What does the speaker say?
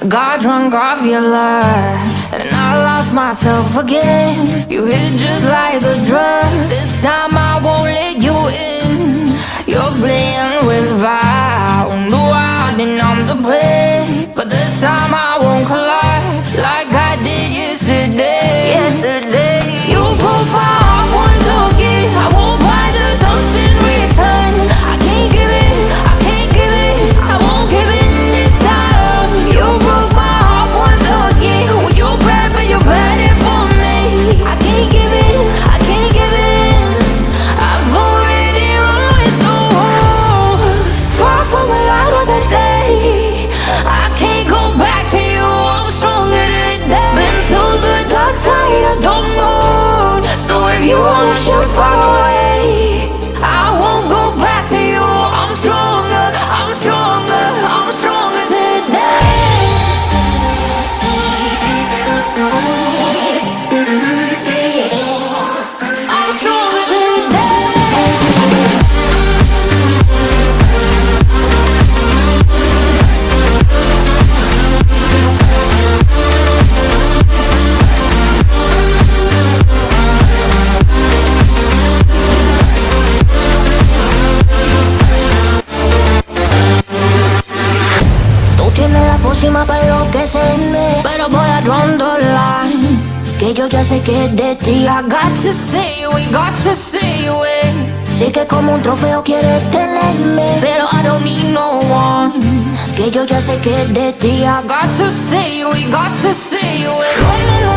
Got drunk off your love, and I lost myself again. You hit just like a drug. This time I won't let you in. You're playing with fire. No, I didn't I'm the prey, but this time I won't collide like I did yesterday. You broke my heart once again. I won't buy the dust in return. I can't give it, I can't give it, I won't give in this time. You broke my heart once again. Well, you're bad, but you're bad it for me. I can't give it, I can't give it. I've already run with the wolves. Far from the light of the day, I can't go back to you. I'm stronger today. Been to the dark side, I don't know. So if you wanna shoot far away, I won't go back to you. I'm stronger, I'm stronger, I'm stronger today. I'm stronger today. Tú tienes la pócima para enloquecerme, pero voy a draw the line. Que yo ya sé que es de ti. I got to stay away, got to stay away. Sé que como un trofeo quieres tenerme, pero I don't need no one. Que yo ya sé que es de ti. I got to stay away, got to stay away. No, no, no.